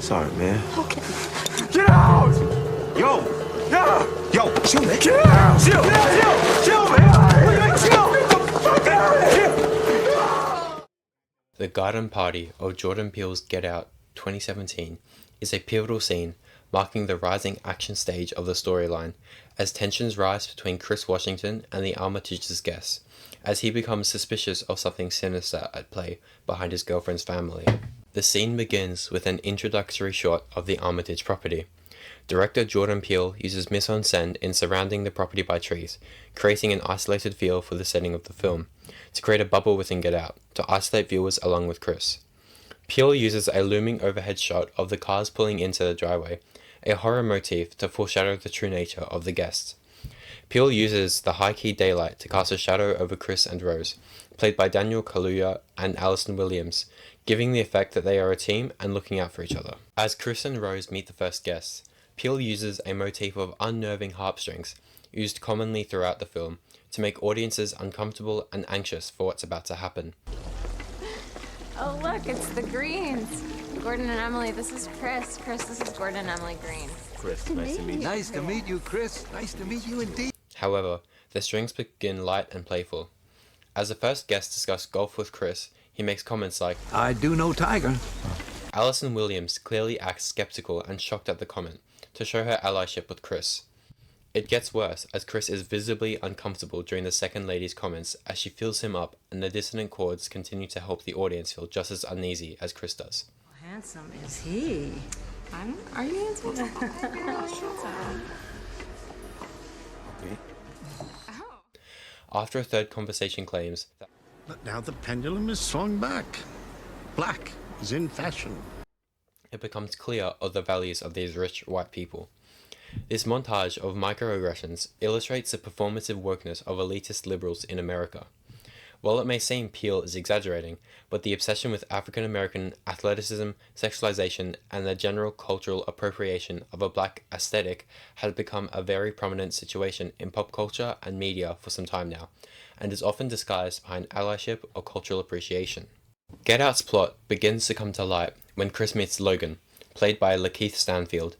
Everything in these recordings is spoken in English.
Sorry, man. Okay. Get out! Yo! Yeah! Yo, chill, man. Get out! Chill! Chill, man! Chill! Get the fuck out of here! The Garden Party, or Jordan Peele's Get Out 2017, is a pivotal scene marking the rising action stage of the storyline as tensions rise between Chris Washington and the Armitage's guests, as he becomes suspicious of something sinister at play behind his girlfriend's family. The scene begins with an introductory shot of the Armitage property. Director Jordan Peele uses mise-en-scène in surrounding the property by trees, creating an isolated feel for the setting of the film, to create a bubble within Get Out, to isolate viewers along with Chris. Peele uses a looming overhead shot of the cars pulling into the driveway, a horror motif to foreshadow the true nature of the guests. Peele uses the high-key daylight to cast a shadow over Chris and Rose, played by Daniel Kaluuya and Allison Williams, giving the effect that they are a team and looking out for each other. As Chris and Rose meet the first guests, Peele uses a motif of unnerving harpstrings, used commonly throughout the film, to make audiences uncomfortable and anxious for what's about to happen. Oh look, it's the Greens. Gordon and Emily, this is Chris. Chris, this is Gordon and Emily Green. Chris, nice to meet you. Nice to meet you, Chris. Nice to meet you indeed. However, the strings begin light and playful. As the first guests discuss golf with Chris, he makes comments like, I do know Tiger. Allison Williams clearly acts skeptical and shocked at the comment, to show her allyship with Chris. It gets worse as Chris is visibly uncomfortable during the second lady's comments as she fills him up, and the dissonant chords continue to help the audience feel just as uneasy as Chris does. How handsome is he? Are you handsome? After a third conversation claims that But now the pendulum is swung back. Black is in fashion. it becomes clear of the values of these rich white people. This montage of microaggressions illustrates the performative wokeness of elitist liberals in America. While it may seem Peele is exaggerating, but the obsession with African American athleticism, sexualization, and the general cultural appropriation of a black aesthetic has become a very prominent situation in pop culture and media for some time now, and is often disguised behind allyship or cultural appreciation. Get Out's plot begins to come to light when Chris meets Logan, played by Lakeith Stanfield.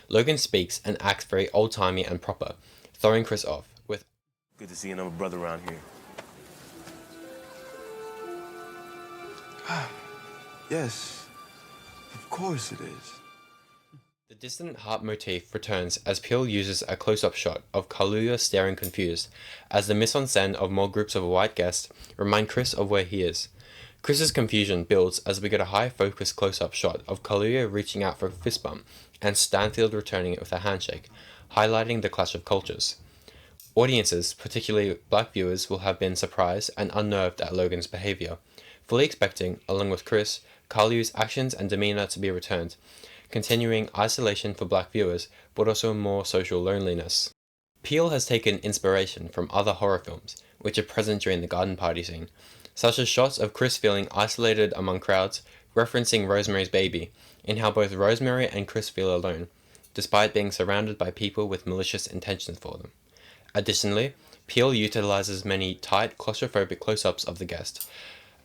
Logan speaks and acts very old-timey and proper, throwing Chris off with, Good to see another brother around here. Yes, of course it is. The dissonant harp motif returns as Peele uses a close-up shot of Kaluuya staring confused, as the mise-en-scène of more groups of white guests remind Chris of where he is. Chris's confusion builds as we get a high-focus close-up shot of Kaluuya reaching out for a fist bump, and Stanfield returning it with a handshake, highlighting the clash of cultures. Audiences, particularly black viewers, will have been surprised and unnerved at Logan's behavior, fully expecting, along with Chris, Kaluuya's actions and demeanor to be returned, continuing isolation for black viewers, but also more social loneliness. Peele has taken inspiration from other horror films, which are present during the garden party scene, such as shots of Chris feeling isolated among crowds, referencing Rosemary's Baby, in how both Rosemary and Chris feel alone, despite being surrounded by people with malicious intentions for them. Additionally, Peele utilizes many tight, claustrophobic close-ups of the guest,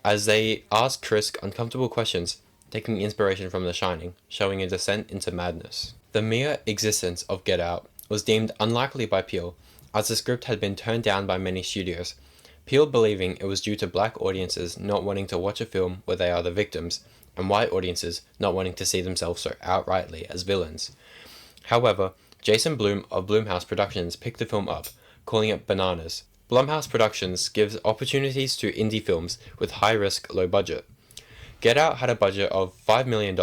as they ask Chris uncomfortable questions, taking inspiration from The Shining, showing a descent into madness. The mere existence of Get Out was deemed unlikely by Peele, as the script had been turned down by many studios, Peele believing it was due to black audiences not wanting to watch a film where they are the victims, and white audiences not wanting to see themselves so outrightly as villains. However, Jason Blum of Blumhouse Productions picked the film up, calling it bananas. Blumhouse Productions gives opportunities to indie films with high risk, low budget. Get Out had a budget of $5 million,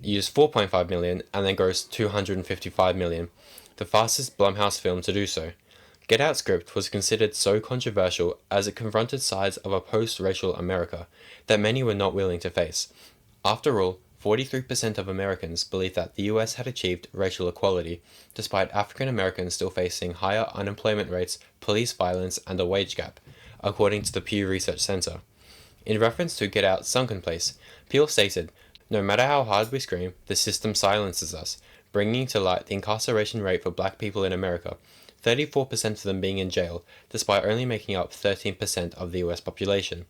used $4.5 million, and then grossed $255 million, the fastest Blumhouse film to do so. Get Out's script was considered so controversial as it confronted sides of a post-racial America that many were not willing to face. After all, 43% of Americans believe that the US had achieved racial equality, despite African Americans still facing higher unemployment rates, police violence, and a wage gap, according to the Pew Research Center. In reference to Get Out's sunken place, Peele stated, "No matter how hard we scream, the system silences us, bringing to light the incarceration rate for black people in America, 34% of them being in jail, despite only making up 13% of the US population.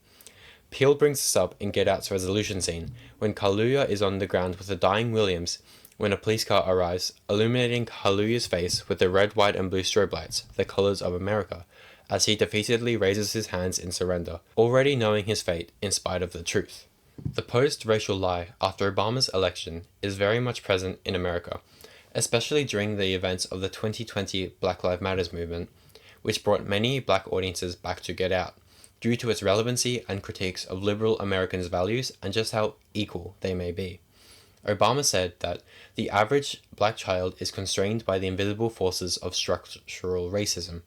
Peele brings this up in Get Out's resolution scene, when Kaluuya is on the ground with a dying Williams, when a police car arrives, illuminating Kaluuya's face with the red, white, and blue strobe lights, the colors of America, as he defeatedly raises his hands in surrender, already knowing his fate in spite of the truth. The post-racial lie after Obama's election is very much present in America, especially during the events of the 2020 Black Lives Matter movement, which brought many black audiences back to Get Out, due to its relevancy and critiques of liberal Americans' values and just how equal they may be. Obama said that the average black child is constrained by the invisible forces of structural racism,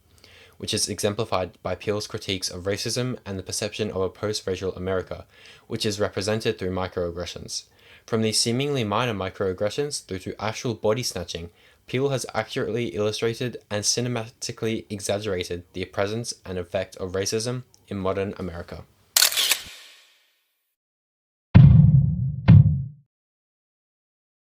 which is exemplified by Peele's critiques of racism and the perception of a post-racial America, which is represented through microaggressions. From these seemingly minor microaggressions through to actual body snatching, Peele has accurately illustrated and cinematically exaggerated the presence and effect of racism in modern America.